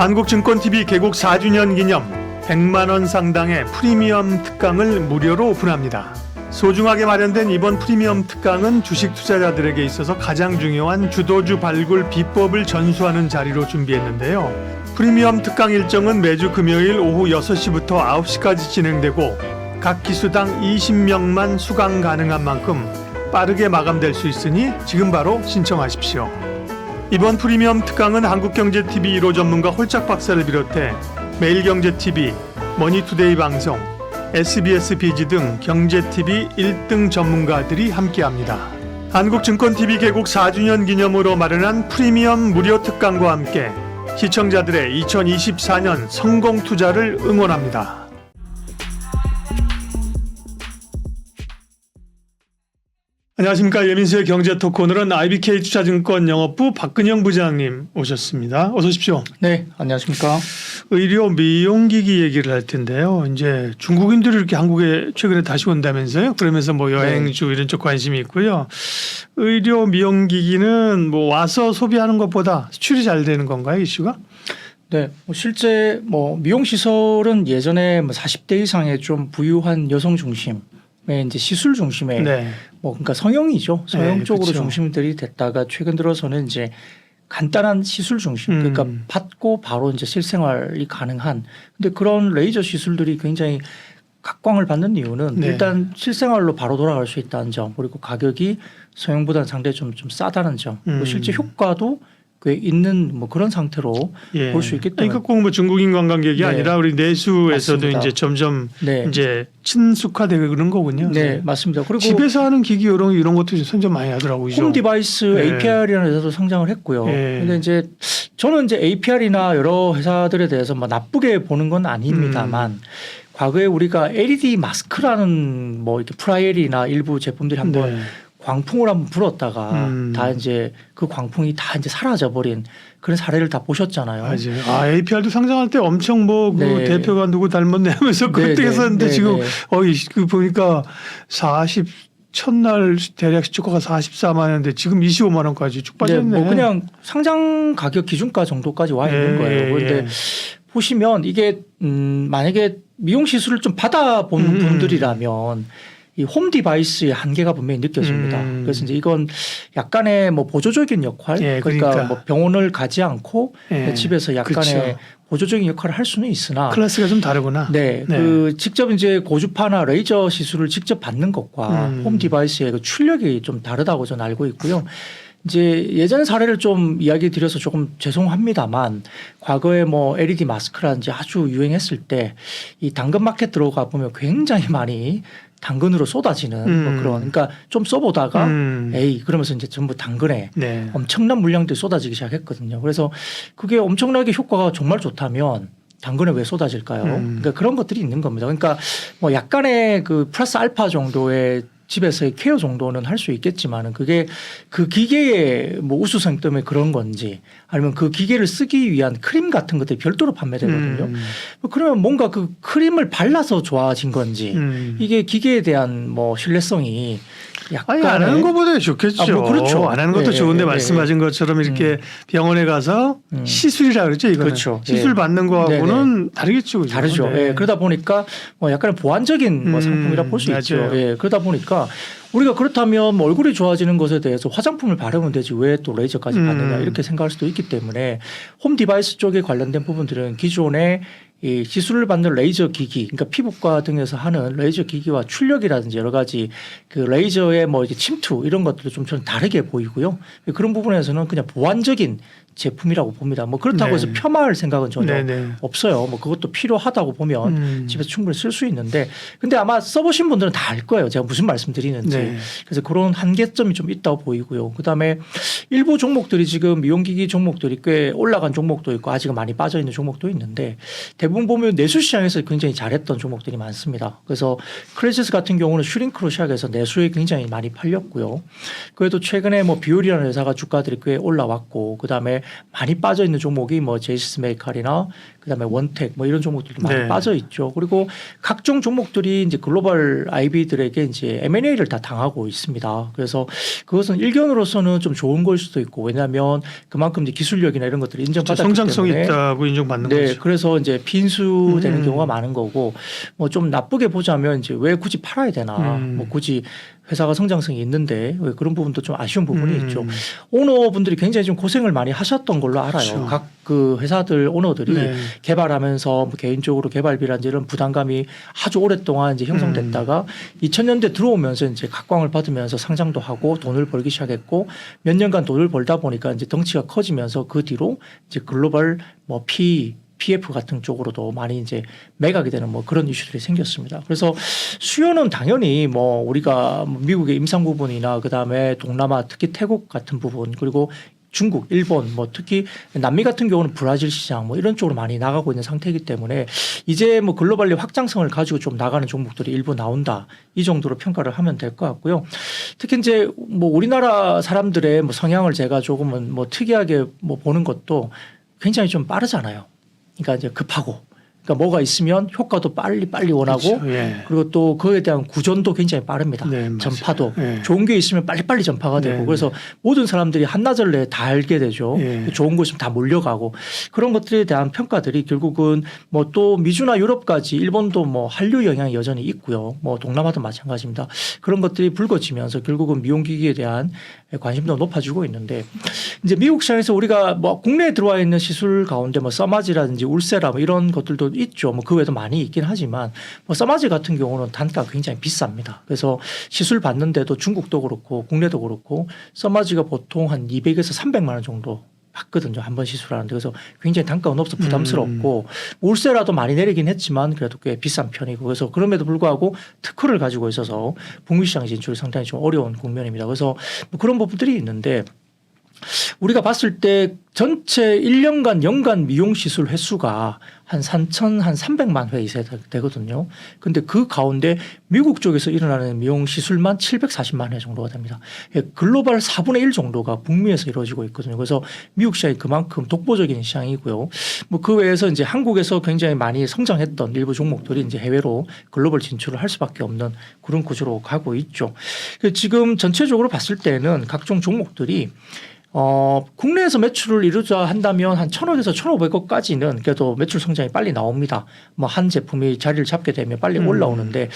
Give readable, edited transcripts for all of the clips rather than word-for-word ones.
한국증권TV 개국 4주년 기념 100만 원 상당의 프리미엄 특강을 무료로 오픈합니다. 소중하게 마련된 이번 프리미엄 특강은 주식 투자자들에게 있어서 가장 중요한 주도주 발굴 비법을 전수하는 자리로 준비했는데요. 프리미엄 특강 일정은 매주 금요일 오후 6시부터 9시까지 진행되고 각 기수당 20명만 수강 가능한 만큼 빠르게 마감될 수 있으니 지금 바로 신청하십시오. 이번 프리미엄 특강은 한국경제TV 1호 전문가 홀짝 박사를 비롯해 매일경제TV, 머니투데이 방송, SBS 비지 등 경제TV 1등 전문가들이 함께합니다. 한국증권TV 개국 4주년 기념으로 마련한 프리미엄 무료 특강과 함께 시청자들의 2024년 성공 투자를 응원합니다. 안녕하십니까. 예민수의 경제토크. 오늘은 IBK 투자증권 영업부 박근영 부장님 오셨습니다. 어서 오십시오. 네, 안녕하십니까. 의료 미용기기 얘기를 할 텐데요. 이제 중국인들이 이렇게 한국에 최근에 다시 온다면서요. 그러면서 뭐 여행주 이런 쪽 관심이 있고요. 의료 미용기기는 뭐 와서 소비하는 것보다 수출이 잘 되는 건가요, 이슈가? 네, 실제 미용 시설은 예전에 40대 이상의 좀 부유한 여성 중심의 이제 시술 중심의 그러니까 성형이죠. 성형 쪽으로 그렇죠. 중심들이 됐다가 최근 들어서는 이제 간단한 시술 중심, 그러니까 받고 바로 이제 실생활이 가능한. 근데 그런 레이저 시술들이 굉장히 각광을 받는 이유는 일단 실생활로 바로 돌아갈 수 있다는 점, 그리고 가격이 성형보다는 상당히 좀 싸다는 점, 그리고 실제 효과도 꽤 있는 그런 상태로 볼 수 있기 때문에. 그러니까 꼭 뭐 중국인 관광객이 아니라 우리 내수에서도 맞습니다. 이제 점점 이제 친숙화되고 그런 거군요. 네, 맞습니다. 그리고 집에서 하는 기기 이런 것도 선전 많이 하더라고요. 홈 디바이스 APR이라는 회사도 상장을 했고요. 근데 이제 저는 이제 APR이나 여러 회사들에 대해서 나쁘게 보는 건 아닙니다만 과거에 우리가 LED 마스크라는 이렇게 프라이엘이나 일부 제품들이 한번 광풍을 한번 불었다가 다 이제 그 광풍이 다 이제 사라져 버린 그런 사례를 다 보셨잖아요. 맞아요. APR도 상장할 때 엄청 그 대표가 누구 닮았네 하면서 그때 했었는데 지금 그 보니까 첫날 대략 시초가가 44만 원인데 지금 25만 원까지 쭉 빠졌네. 그냥 상장 가격 기준가 정도까지 와 있는 거예요. 그런데 보시면 이게 만약에 미용 시술을 좀 받아본 분들이라면 이 홈 디바이스의 한계가 분명히 느껴집니다. 그래서 이제 이건 약간의 보조적인 역할, 그러니까 병원을 가지 않고 집에서 약간의 보조적인 역할을 할 수는 있으나 클래스가 좀 다르구나. 그 직접 이제 고주파나 레이저 시술을 직접 받는 것과 홈 디바이스의 그 출력이 좀 다르다고 저는 알고 있고요. 이제 예전 사례를 좀 이야기 드려서 조금 죄송합니다만 과거에 LED 마스크라든지 아주 유행했을 때 이 당근 마켓 들어가 보면 굉장히 많이 당근으로 쏟아지는 그런, 그러니까 좀 써보다가 그러면서 이제 전부 당근에 엄청난 물량들이 쏟아지기 시작했거든요. 그래서 그게 엄청나게 효과가 정말 좋다면 당근에 왜 쏟아질까요? 그러니까 그런 것들이 있는 겁니다. 그러니까 약간의 그 플러스 알파 정도의 집에서의 케어 정도는 할 수 있겠지만은 그게 그 기계의 우수성 때문에 그런 건지 아니면 그 기계를 쓰기 위한 크림 같은 것들이 별도로 판매되거든요. 그러면 뭔가 그 크림을 발라서 좋아진 건지 이게 기계에 대한 신뢰성이 약간 안 하는 것보다 좋겠죠. 그렇죠. 안 하는 것도 좋은데 말씀하신 것처럼 이렇게 병원에 가서 시술이라 그러죠. 이거는 시술 받는 거하고는 다르겠죠. 그죠? 다르죠. 그러다 보니까 약간 보완적인 상품이라 볼 수 있죠. 그러다 보니까 우리가 그렇다면 얼굴이 좋아지는 것에 대해서 화장품을 바르면 되지 왜 또 레이저까지 받느냐 이렇게 생각할 수도 있기 때문에 홈 디바이스 쪽에 관련된 부분들은 기존의 이 시술을 받는 레이저 기기, 그러니까 피부과 등에서 하는 레이저 기기와 출력이라든지 여러 가지 그 레이저의 이렇게 침투 이런 것들도 좀 저는 다르게 보이고요. 그런 부분에서는 그냥 보완적인 제품이라고 봅니다. 그렇다고 해서 폄하할 생각은 전혀 없어요. 그것도 필요하다고 보면 집에서 충분히 쓸 수 있는데, 근데 아마 써보신 분들은 다 알 거예요. 제가 무슨 말씀드리는지. 그래서 그런 한계점이 좀 있다고 보이고요. 그다음에 일부 종목들이 지금 미용기기 종목들이 꽤 올라간 종목도 있고 아직은 많이 빠져 있는 종목도 있는데 대부분 보면 내수 시장에서 굉장히 잘했던 종목들이 많습니다. 그래서 크레시스 같은 경우는 슈링크로 시작해서 내수에 굉장히 많이 팔렸고요. 그래도 최근에 비올이라는 회사가 주가들이 꽤 올라왔고 그다음에 때문에 많이 빠져 있는 종목이 뭐 제이시스 메이칼이나 그다음에 원텍 뭐 이런 종목들도 많이 네. 빠져 있죠. 그리고 각종 종목들이 이제 글로벌 IB들에게 이제 M&A를 다 당하고 있습니다. 그래서 그것은 일견으로서는 좀 좋은 걸 수도 있고 왜냐하면 그만큼 이제 기술력이나 이런 것들이 인정받았기 성장성이 때문에 있다고 인정받는 네, 거죠. 그래서 이제 빈수되는 경우가 많은 거고 뭐 좀 나쁘게 보자면 이제 왜 굳이 팔아야 되나 뭐 굳이 회사가 성장성이 있는데 왜 그런 부분도 좀 아쉬운 부분이 있죠. 오너분들이 굉장히 좀 고생을 많이 하셨던 걸로 알아요. 그렇죠. 각 그 회사들 오너들이 네. 개발하면서 뭐 개인적으로 개발비라든지 이런 부담감이 아주 오랫동안 이제 형성됐다가 2000년대 들어오면서 이제 각광을 받으면서 상장도 하고 돈을 벌기 시작했고 몇 년간 돈을 벌다 보니까 이제 덩치가 커지면서 그 뒤로 이제 글로벌 뭐 PF 같은 쪽으로도 많이 이제 매각이 되는 뭐 그런 이슈들이 생겼습니다. 그래서 수요는 당연히 뭐 우리가 미국의 임상 부분이나 그다음에 동남아 특히 태국 같은 부분 그리고 중국, 일본, 뭐 특히 남미 같은 경우는 브라질 시장 뭐 이런 쪽으로 많이 나가고 있는 상태이기 때문에 이제 뭐 글로벌리 확장성을 가지고 좀 나가는 종목들이 일부 나온다 이 정도로 평가를 하면 될 것 같고요. 특히 이제 뭐 우리나라 사람들의 뭐 성향을 제가 조금은 뭐 특이하게 뭐 보는 것도 굉장히 좀 빠르잖아요. 그러니까 이제 급하고. 그러니까 뭐가 있으면 효과도 빨리 원하고 그렇죠. 예. 그리고 또 그에 대한 구전도 굉장히 빠릅니다. 네, 맞아요. 전파도 예. 좋은 게 있으면 빨리 전파가 되고 네, 그래서 모든 사람들이 한나절 내에 다 알게 되죠. 예. 좋은 거 있으면 다 몰려가고 그런 것들에 대한 평가들이 결국은 뭐 또 미주나 유럽까지 일본도 뭐 한류 영향이 여전히 있고요. 뭐 동남아도 마찬가지입니다. 그런 것들이 불거지면서 결국은 미용기기에 대한 관심도 높아지고 있는데 이제 미국 시장에서 우리가 뭐 국내에 들어와 있는 시술 가운데 뭐 써마지라든지 울세라 뭐 이런 것들도 있죠. 뭐 그 외에도 많이 있긴 하지만 뭐 써마지 같은 경우는 단가가 굉장히 비쌉니다. 그래서 시술 받는데도 중국도 그렇고 국내도 그렇고 써마지가 보통 한 200에서 300만 원 정도 받거든요. 한 번 시술하는데 그래서 굉장히 단가가 높아서 부담스럽고 울세라도 많이 내리긴 했지만 그래도 꽤 비싼 편이고 그래서 그럼에도 불구하고 특허를 가지고 있어서 북미 시장 진출이 상당히 좀 어려운 국면입니다. 그래서 뭐 그런 부분들이 있는데 우리가 봤을 때 전체 1년간 연간 미용 시술 횟수가 한 300만 회 이상 되거든요. 근데 그 가운데 미국 쪽에서 일어나는 미용 시술만 740만 회 정도가 됩니다. 글로벌 4분의 1 정도가 북미에서 이루어지고 있거든요. 그래서 미국 시장이 그만큼 독보적인 시장이고요. 뭐 그 외에서 이제 한국에서 굉장히 많이 성장했던 일부 종목들이 이제 해외로 글로벌 진출을 할 수밖에 없는 그런 구조로 가고 있죠. 지금 전체적으로 봤을 때는 각종 종목들이 국내에서 매출을 이루자 한다면 한 1,000억에서 1,500억까지는 그래도 매출 성장이 빨리 나옵니다. 뭐 한 제품이 자리를 잡게 되면 빨리 올라오는데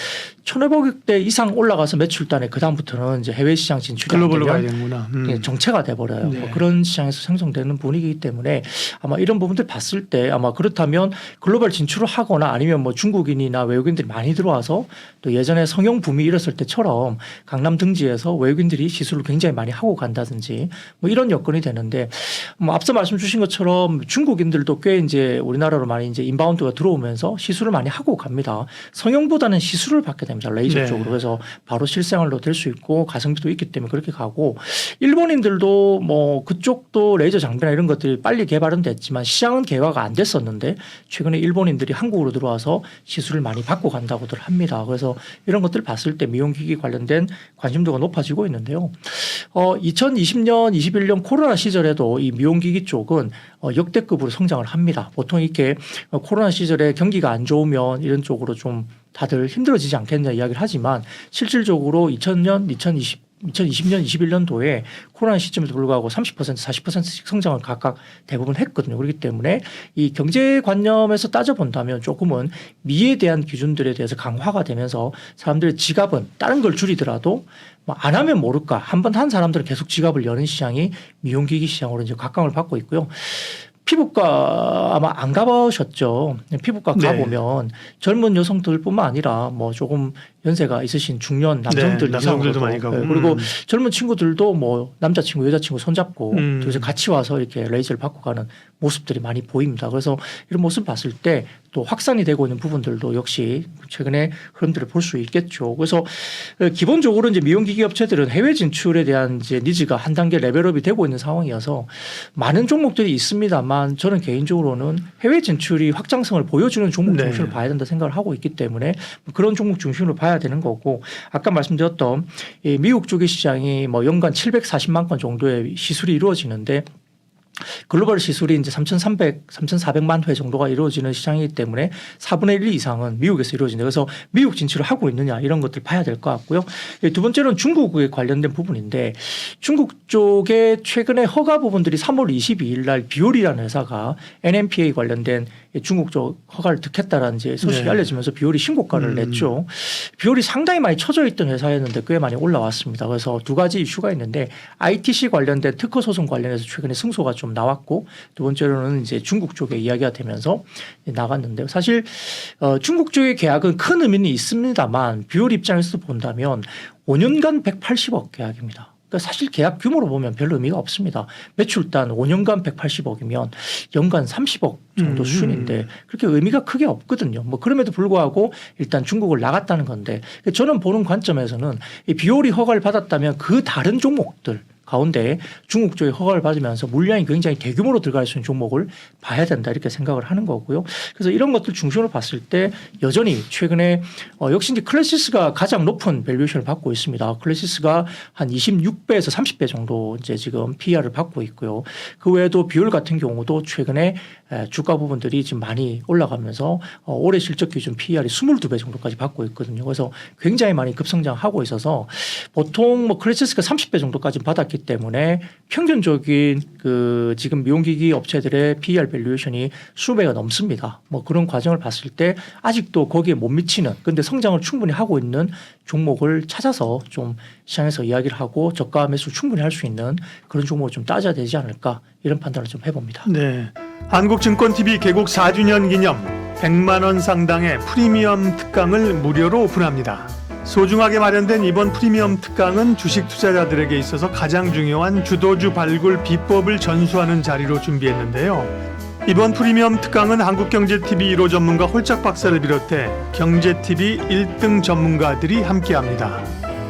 1,500억대 이상 올라가서 매출단에 그다음부터는 이제 해외 시장 진출이 글로벌로 가야 안 되는구나. 되면 정체가 돼버려요. 네. 뭐 그런 시장에서 생성되는 분위기이기 때문에 아마 이런 부분들 봤을 때 아마 그렇다면 글로벌 진출을 하거나 아니면 뭐 중국인이나 외국인들이 많이 들어와서 또 예전에 성형 붐이 일었을 때처럼 강남 등지에서 외국인들이 시술을 굉장히 많이 하고 간다든지 뭐 이런 여건이 되는데 뭐 앞서 말씀 주신 것처럼 중국인들도 꽤 이제 우리나라로 많이 이제 인바운드가 들어오면서 시술을 많이 하고 갑니다. 성형보다는 시술을 받게 됩니다. 레이저 네. 쪽으로. 그래서 바로 실생활로 될 수 있고 가성비도 있기 때문에 그렇게 가고 일본인들도 뭐 그쪽도 레이저 장비나 이런 것들이 빨리 개발은 됐지만 시장은 개화가 안 됐었는데 최근에 일본인들이 한국으로 들어와서 시술을 많이 받고 간다고들 합니다. 그래서 이런 것들 봤을 때 미용기기 관련된 관심도가 높아지고 있는데요. 2020년, 21년 코로나 시절에도 이 미용기기 쪽은 역대급으로 성장을 합니다. 보통 이렇게 코로나 시절에 경기가 안 좋으면 이런 쪽으로 좀 다들 힘들어지지 않겠냐 이야기를 하지만 실질적으로 2000년, 2020년, 21년도에 코로나 시점에도 불구하고 30%, 40%씩 성장을 각각 대부분 했거든요. 그렇기 때문에 이 경제관념에서 따져본다면 조금은 미에 대한 기준들에 대해서 강화가 되면서 사람들의 지갑은 다른 걸 줄이더라도 뭐 안 하면 모를까 한 번 한 사람들은 계속 지갑을 여는 시장이 미용기기 시장으로 이제 각광을 받고 있고요. 피부과 아마 안 가보셨죠. 피부과 네. 가보면 젊은 여성들뿐만 아니라 뭐 조금 연세가 있으신 중년 남성들 네, 남성들도 이상으로도 많이 가고. 그리고 젊은 친구들도 뭐 남자친구 여자친구 손잡고 그래서 음. 같이 와서 이렇게 레이저를 받고 가는 모습들이 많이 보입니다. 그래서 이런 모습 봤을 때 또 확산이 되고 있는 부분들도 역시 최근에 흐름들을 볼 수 있겠죠. 그래서 기본적으로 이제 미용기기 업체들은 해외 진출에 대한 이제 니즈가 한 단계 레벨업이 되고 있는 상황이어서 많은 종목들이 있습니다만 저는 개인적으로는 해외 진출이 확장성을 보여주는 종목 네. 중심으로 봐야 된다 생각을 하고 있기 때문에 그런 종목 중심으로 봐야 되는 거고 아까 말씀드렸던 이 미국 쪽의 시장이 뭐 연간 740만 건 정도의 시술이 이루어지는데 글로벌 시술이 이제 3,400만 회 정도가 이루어지는 시장이기 때문에 4분의 1 이상은 미국에서 이루어진다. 그래서 미국 진출을 하고 있느냐 이런 것들 봐야 될 것 같고요. 두 번째는 중국에 관련된 부분인데 중국 쪽에 최근에 허가 부분들이 3월 22일 날 비올이라는 회사가 NMPA 관련된 중국 쪽 허가를 득했다라는 이제 소식이 네. 알려지면서 비올이 신고가를 냈죠. 비올이 상당히 많이 처져 있던 회사였는데 꽤 많이 올라왔습니다. 그래서 두 가지 이슈가 있는데 ITC 관련된 특허 소송 관련해서 최근에 승소가 좀 나왔고 두 번째로는 이제 중국 쪽에 이야기가 되면서 나갔는데요. 사실 중국 쪽의 계약은 큰 의미는 있습니다만 비올 입장에서 본다면 5년간 180억 계약입니다. 그러니까 사실 계약 규모로 보면 별로 의미가 없습니다. 매출단 5년간 180억이면 연간 30억 정도 수준인데 그렇게 의미가 크게 없거든요. 뭐 그럼에도 불구하고 일단 중국을 나갔다는 건데 저는 보는 관점에서는 이 비올이 허가를 받았다면 그 다른 종목들 가운데 중국 쪽에 허가를 받으면서 물량이 굉장히 대규모로 들어갈 수 있는 종목을 봐야 된다 이렇게 생각을 하는 거고요. 그래서 이런 것들 중심으로 봤을 때 여전히 최근에 역시 이제 클래시스가 가장 높은 밸류에이션을 받고 있습니다. 클래시스가 한 26배에서 30배 정도 이제 지금 PER을 받고 있고요. 그 외에도 비올 같은 경우도 최근에 주가 부분들이 지금 많이 올라가면서 올해 실적 기준 PER이 22배 정도까지 받고 있거든요. 그래서 굉장히 많이 급성장하고 있어서 보통 뭐 클래시스가 30배 정도까지 받았기 때문에 평균적인 그 지금 미용기기 업체들의 PER 밸류에이션이 수배가 넘습니다. 뭐 그런 과정을 봤을 때 아직도 거기에 못 미치는 근데 성장을 충분히 하고 있는 종목을 찾아서 좀 시장에서 이야기를 하고 저가 매수 충분히 할 수 있는 그런 종목을 좀 따져야 되지 않을까 이런 판단을 좀 해봅니다. 네. 한국증권TV 개국 4주년 기념 100만 원 상당의 프리미엄 특강을 무료로 오픈합니다. 소중하게 마련된 이번 프리미엄 특강은 주식 투자자들에게 있어서 가장 중요한 주도주 발굴 비법을 전수하는 자리로 준비했는데요. 이번 프리미엄 특강은 한국경제TV 1호 전문가 홀짝 박사를 비롯해 경제TV 1등 전문가들이 함께합니다.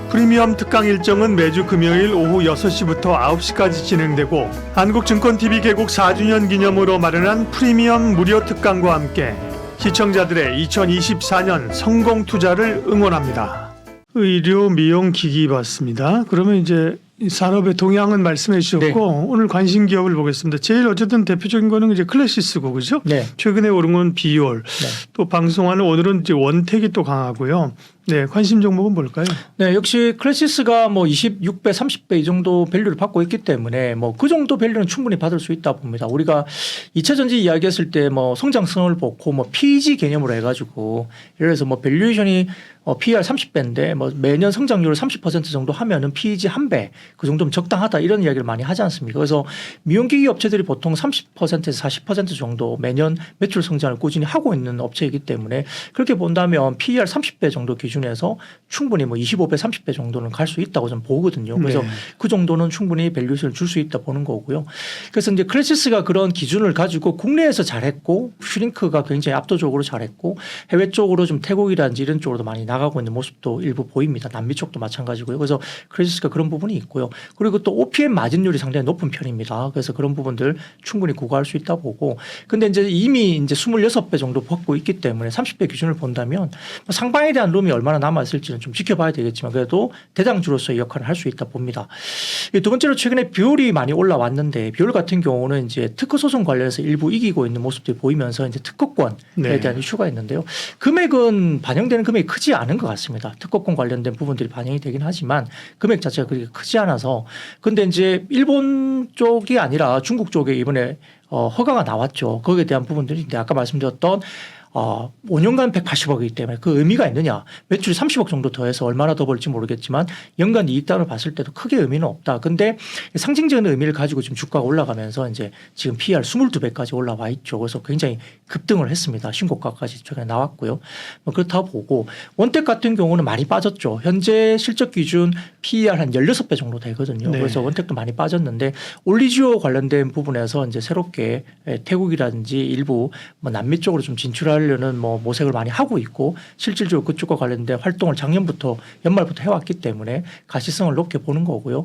프리미엄 특강 일정은 매주 금요일 오후 6시부터 9시까지 진행되고 한국증권TV 개국 4주년 기념으로 마련한 프리미엄 무료 특강과 함께 시청자들의 2024년 성공 투자를 응원합니다. 의료 미용 기기 봤습니다. 그러면 이제 산업의 동향은 말씀해 주셨고 네. 오늘 관심 기업을 보겠습니다. 제일 어쨌든 대표적인 거는 이제 클래시스고 그죠? 네. 최근에 오른 건 비올. 네. 또 방송하는 오늘은 이제 원택이 또 강하고요. 네, 관심 종목은 뭘까요? 네, 역시 클래시스가 뭐 26배, 30배 이 정도 밸류를 받고 있기 때문에 뭐 그 정도 밸류는 충분히 받을 수 있다 봅니다. 우리가 2차 전지 이야기했을 때 뭐 성장성을 보고 뭐 PEG 개념으로 해가지고 예를 들어서 뭐 밸류에이션이 PER 30배인데 뭐 매년 성장률을 30% 정도 하면은 PEG 1배 그 정도면 적당하다 이런 이야기를 많이 하지 않습니까? 그래서 미용기기 업체들이 보통 30%에서 40% 정도 매년 매출 성장을 꾸준히 하고 있는 업체이기 때문에 그렇게 본다면 PER 30배 정도 기준에서 충분히 뭐 25배, 30배 정도는 갈 수 있다고 저는 보거든요. 그래서 네. 그 정도는 충분히 밸류에이션을 줄 수 있다 보는 거고요. 그래서 이제 클래시스가 그런 기준을 가지고 국내에서 잘했고 슈링크가 굉장히 압도적으로 잘했고 해외 쪽으로 좀 태국이라든지 이런 쪽으로도 많이 나가고 있는 모습도 일부 보입니다. 남미 쪽도 마찬가지고요. 그래서 클래시스가 그런 부분이 있고요. 그리고 또 OPM 마진율이 상당히 높은 편입니다. 그래서 그런 부분들 충분히 구가할 수 있다 보고 근데 이제 이미 이제 26배 정도 받고 있기 때문에 30배 기준을 본다면 상방에 대한 룸이 얼마나 남아있을지는 좀 지켜봐야 되겠지만 그래도 대장주로서의 역할을 할 수 있다 봅니다. 두 번째로 최근에 비올이 많이 올라왔는데 비올 같은 경우는 이제 특허 소송 관련해서 일부 이기고 있는 모습들이 보이면서 이제 특허권에 네. 대한 이슈가 있는데요. 금액은 반영되는 금액이 크지 않은 것 같습니다. 특허권 관련된 부분들이 반영이 되긴 하지만 금액 자체가 그렇게 크지 않아서 근데 이제 일본 쪽이 아니라 중국 쪽에 이번에 허가가 나왔죠. 거기에 대한 부분들이 이제 아까 말씀드렸던 5년간 180억이기 때문에 그 의미가 있느냐. 매출이 30억 정도 더해서 얼마나 더 벌지 모르겠지만 연간 이익단을 봤을 때도 크게 의미는 없다. 근데 상징적인 의미를 가지고 지금 주가가 올라가면서 이제 지금 PER 22배까지 올라와 있죠. 그래서 굉장히 급등을 했습니다. 신고가까지 최근에 나왔고요. 뭐 그렇다고 보고 원택 같은 경우는 많이 빠졌죠. 현재 실적 기준 PER 한 16배 정도 되거든요. 네. 그래서 원택도 많이 빠졌는데 올리지오 관련된 부분에서 이제 새롭게 태국이라든지 일부 뭐 남미 쪽으로 좀 진출할 하려는 뭐 모색을 많이 하고 있고 실질적으로 그쪽과 관련된 활동을 작년부터 연말부터 해왔기 때문에 가시성을 높게 보는 거고요.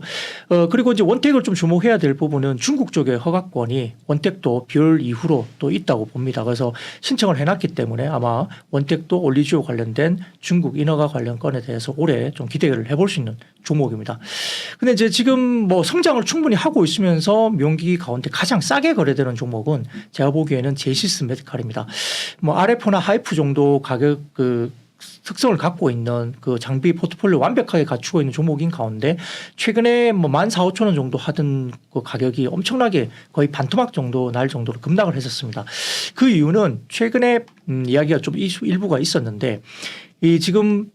그리고 이제 원택을 좀 주목해야 될 부분은 중국 쪽의 허가권이 원택도 비올 이후로 또 있다고 봅니다. 그래서 신청을 해놨기 때문에 아마 원택도 올리지오 관련된 중국 인허가 관련 건에 대해서 올해 좀 기대를 해볼 수 있는 종목입니다. 근데 이제 지금 뭐 성장을 충분히 하고 있으면서 명기 가운데 가장 싸게 거래되는 종목은 제가 보기에는 제이시스 메디칼입니다. 뭐 RF나 하이프 정도 가격 그 특성을 갖고 있는 그 장비 포트폴리오 완벽하게 갖추고 있는 종목인 가운데 최근에 뭐 14,000, 5,000원 정도 하던 그 가격이 엄청나게 거의 반토막 정도 날 정도로 급락을 했었습니다. 그 이유는 최근에 이야기가 좀 일부가 있었는데 이 지금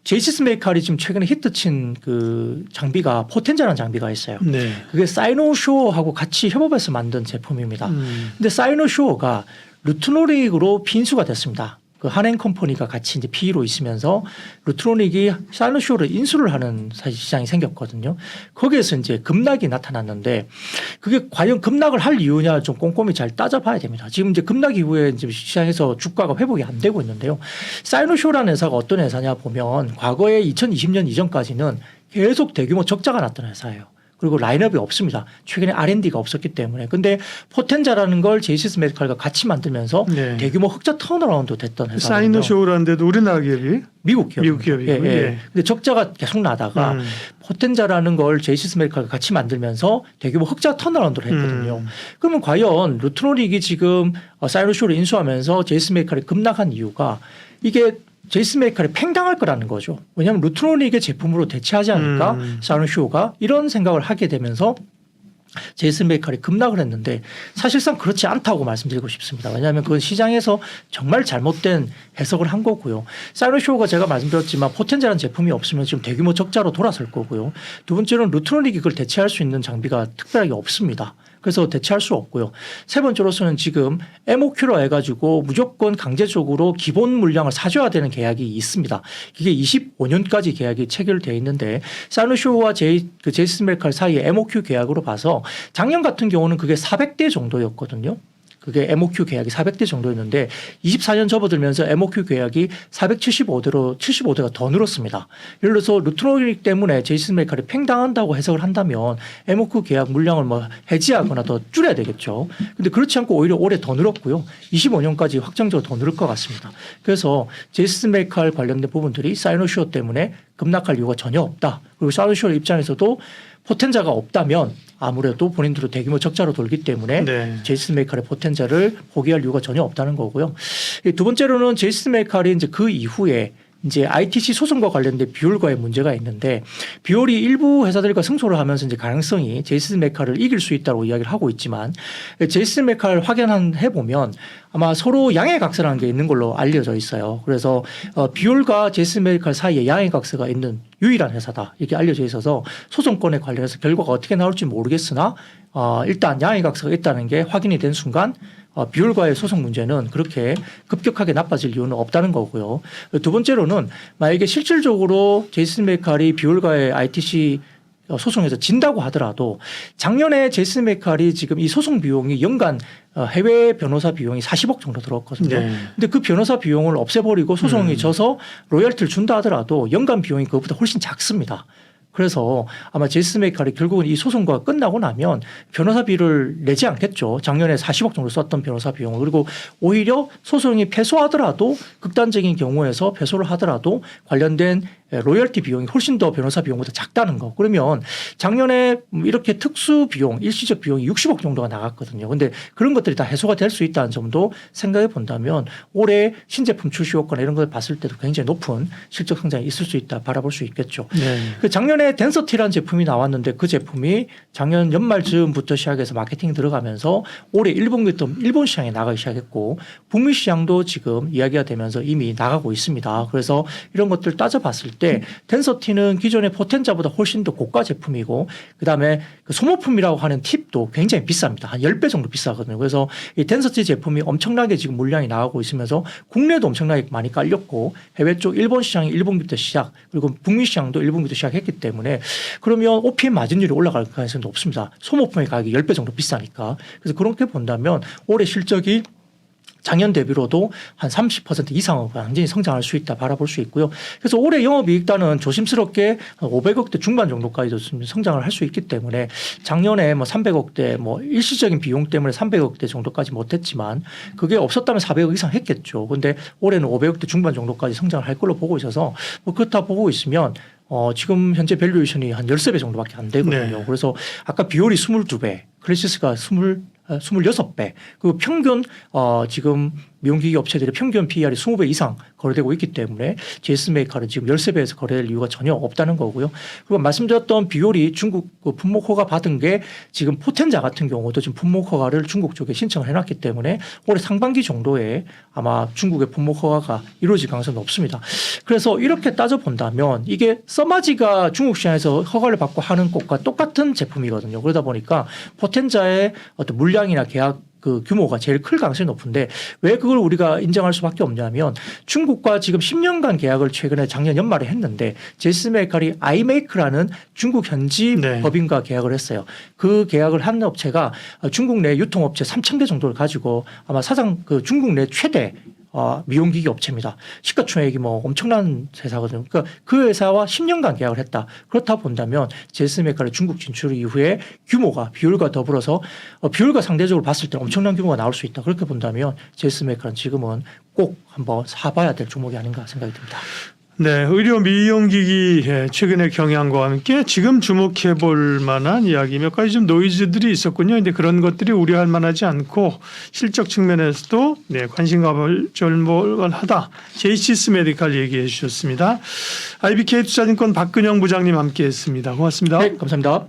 제이시스 메디칼이 지금 최근에 히트친 그 장비가 포텐자라는 장비가 있어요. 네. 그게 사이노쇼하고 같이 협업해서 만든 제품입니다. 근데 사이노쇼가 루트노릭으로 빈수가 됐습니다. 그 한행 컴퍼니가 같이 이제 PE로 있으면서 루트노릭이 사이노쇼를 인수를 하는 사실 시장이 생겼거든요. 거기에서 이제 급락이 나타났는데 그게 과연 급락을 할 이유냐 좀 꼼꼼히 잘 따져봐야 됩니다. 지금 이제 급락 이후에 이제 시장에서 주가가 회복이 안 되고 있는데요. 사이노쇼라는 회사가 어떤 회사냐 보면 과거에 2020년 이전까지는 계속 대규모 적자가 났던 회사예요. 그리고 라인업이 없습니다. 최근에 R&D가 없었기 때문에. 근데 포텐자라는 걸 제이시스 메디칼과 같이 만들면서 네. 대규모 흑자 턴어라운드 됐던 회사거든요. 사이노쇼라는 데도 우리나라 기업이 미국 기업. 미국 기업이고. 예, 예. 근데 적자가 계속 나다가 포텐자라는 걸 제이시스 메디칼과 같이 만들면서 대규모 흑자 턴어라운드를 했거든요. 그러면 과연 루트노릭이 지금 사이노쇼를 인수하면서 제이시스 메디칼이 급락한 이유가 이게 제이시스 메디칼이 팽당할 거라는 거죠. 왜냐하면 루트노릭의 제품으로 대체하지 않을까 사이노쇼가 이런 생각을 하게 되면서 제이시스 메디칼이 급락을 했는데 사실상 그렇지 않다고 말씀드리고 싶습니다. 왜냐하면 그건 시장에서 정말 잘못된 해석을 한 거고요. 사이노쇼가 제가 말씀드렸지만 포텐자라는 제품이 없으면 지금 대규모 적자로 돌아설 거고요. 두 번째로는 루트노릭이 그걸 대체할 수 있는 장비가 특별하게 없습니다. 그래서 대체할 수 없고요. 세 번째로서는 지금 MOQ로 해가지고 무조건 강제적으로 기본 물량을 사줘야 되는 계약이 있습니다. 이게 25년까지 계약이 체결되어 있는데 사이노쇼와 제이시스 메디칼 사이의 MOQ 계약으로 봐서 작년 같은 경우는 그게 400대 정도였거든요. 그게 MOQ 계약이 400대 정도였는데 24년 접어들면서 MOQ 계약이 475대로 75대가 더 늘었습니다. 예를 들어서 루트노릭 때문에 제이시스 메디칼이 팽당한다고 해석을 한다면 MOQ 계약 물량을 뭐 해지하거나 더 줄여야 되겠죠. 근데 그렇지 않고 오히려 올해 더 늘었고요. 25년까지 확정적으로 더 늘을 것 같습니다. 그래서 제이시스 메디칼 관련된 부분들이 사이노쇼 때문에 급락할 이유가 전혀 없다. 그리고 사이노쇼 입장에서도 포텐자가 없다면 아무래도 본인들도 대규모 적자로 돌기 때문에 네. 제이시스 메디칼의 포텐자를 포기할 이유가 전혀 없다는 거고요. 두 번째로는 제이시스 메디칼이 이제 그 이후에 이제 ITC 소송과 관련된 비올과의 문제가 있는데 비올이 일부 회사들과 승소를 하면서 이제 가능성이 제이시스 메디칼을 이길 수 있다고 이야기를 하고 있지만 제이시스 메디칼 확인해 보면 아마 서로 양해각서라는 게 있는 걸로 알려져 있어요. 그래서 비올과 제이시스 메디칼 사이에 양해각서가 있는 유일한 회사다 이렇게 알려져 있어서 소송권에 관련해서 결과가 어떻게 나올지 모르겠으나 일단 양해각서가 있다는 게 확인이 된 순간 비올과의 소송 문제는 그렇게 급격하게 나빠질 이유는 없다는 거고요. 두 번째로는 만약에 실질적으로 제이시스 메디칼이 비올과의 ITC 소송에서 진다고 하더라도 작년에 제이시스 메디칼이 지금 이 소송 비용이 연간 해외 변호사 비용이 40억 정도 들었거든요. 네. 근데 그 변호사 비용을 없애버리고 소송이 져서 로열티를 준다 하더라도 연간 비용이 그것보다 훨씬 작습니다. 그래서 아마 제이시스 메디칼이 결국은 이 소송과 끝나고 나면 변호사비를 내지 않겠죠. 작년에 40억 정도 썼던 변호사 비용을. 그리고 오히려 소송이 패소하더라도 극단적인 경우에서 패소를 하더라도 관련된 로열티 비용이 훨씬 더 변호사 비용보다 작다는 거. 그러면 작년에 이렇게 특수 비용, 일시적 비용이 60억 정도가 나갔거든요. 근데 그런 것들이 다 해소가 될 수 있다는 점도 생각해 본다면 올해 신제품 출시 효과나 이런 걸 봤을 때도 굉장히 높은 실적 성장이 있을 수 있다 바라볼 수 있겠죠. 네. 그 작년에 덴서티라는 제품이 나왔는데 그 제품이 작년 연말 즈음부터 시작해서 마케팅 들어가면서 올해 1분기부터 일본 시장에 나가기 시작했고 북미 시장도 지금 이야기가 되면서 이미 나가고 있습니다. 그래서 이런 것들 따져봤을 때 덴서티는 기존의 포텐자보다 훨씬 더 고가 제품이고 그다음에 그 소모품이라고 하는 팁도 굉장히 비쌉니다. 한 10배 정도 비싸거든요. 그래서 이 덴서티 제품이 엄청나게 지금 물량이 나가고 있으면서 국내도 엄청나게 많이 깔렸고 해외 쪽 일본 시장이 1분기부터 시작 그리고 북미 시장도 1분기부터 시작했기 때문에 그러면 OPM 마진율이 올라갈 가능성이 높습니다. 소모품의 가격이 10배 정도 비싸니까. 그래서 그렇게 본다면 올해 실적이 작년 대비로도 한 30% 이상은 완전히 성장할 수 있다 바라볼 수 있고요. 그래서 올해 영업이익단은 조심스럽게 500억대 중반 정도까지도 성장을 할 수 있기 때문에 작년에 뭐 300억대 뭐 일시적인 비용 때문에 300억대 정도까지 못했지만 그게 없었다면 400억 이상 했겠죠. 그런데 올해는 500억대 중반 정도까지 성장을 할 걸로 보고 있어서 뭐 그렇다 보고 있으면 지금 현재 밸류에이션이 한 13배 정도밖에 안 되거든요. 네. 그래서 아까 비율이 22배, 클래시스가 26배, 그 평균 지금 미용기기 업체들의 평균 PER이 20배 이상 거래되고 있기 때문에 제이슨메이커는 지금 13배에서 거래될 이유가 전혀 없다는 거고요. 그리고 말씀드렸던 비율이 중국 그 품목 허가 받은 게 지금 포텐자 같은 경우도 지금 품목 허가를 중국 쪽에 신청을 해놨기 때문에 올해 상반기 정도에 아마 중국의 품목 허가가 이루어질 가능성이 높습니다. 그래서 이렇게 따져본다면 이게 써마지가 중국 시장에서 허가를 받고 하는 것과 똑같은 제품이거든요. 그러다 보니까 포텐자의 어떤 물량이나 계약 그 규모가 제일 클 가능성이 높은데 왜 그걸 우리가 인정할 수밖에 없냐면 중국과 지금 10년간 계약을 최근에 작년 연말에 했는데 제이슨메이커이 아이메이크라는 중국 현지 네. 법인과 계약을 했어요. 그 계약을 한 업체가 중국 내 유통업체 3,000개 정도를 가지고 아마 사상 그 중국 내 최대 미용기기 업체입니다. 시가총액이 뭐 엄청난 회사거든요. 그러니까 그 회사와 10년간 계약을 했다. 그렇다 본다면 제이슨메이커의 중국 진출 이후에 규모가 비율과 더불어서 비율과 상대적으로 봤을 때 엄청난 규모가 나올 수 있다. 그렇게 본다면 제이슨메이커는 지금은 꼭 한번 사봐야 될 종목이 아닌가 생각이 듭니다. 네, 의료 미용기기 최근의 경향과 함께 지금 주목해 볼 만한 이야기 몇 가지 좀 노이즈들이 있었군요. 근데 그런 것들이 우려할 만하지 않고 실적 측면에서도 관심 가볼만하다. 제이시스 메디칼 얘기해 주셨습니다. IBK 투자증권 박근영 부장님 함께했습니다. 고맙습니다. 네, 감사합니다.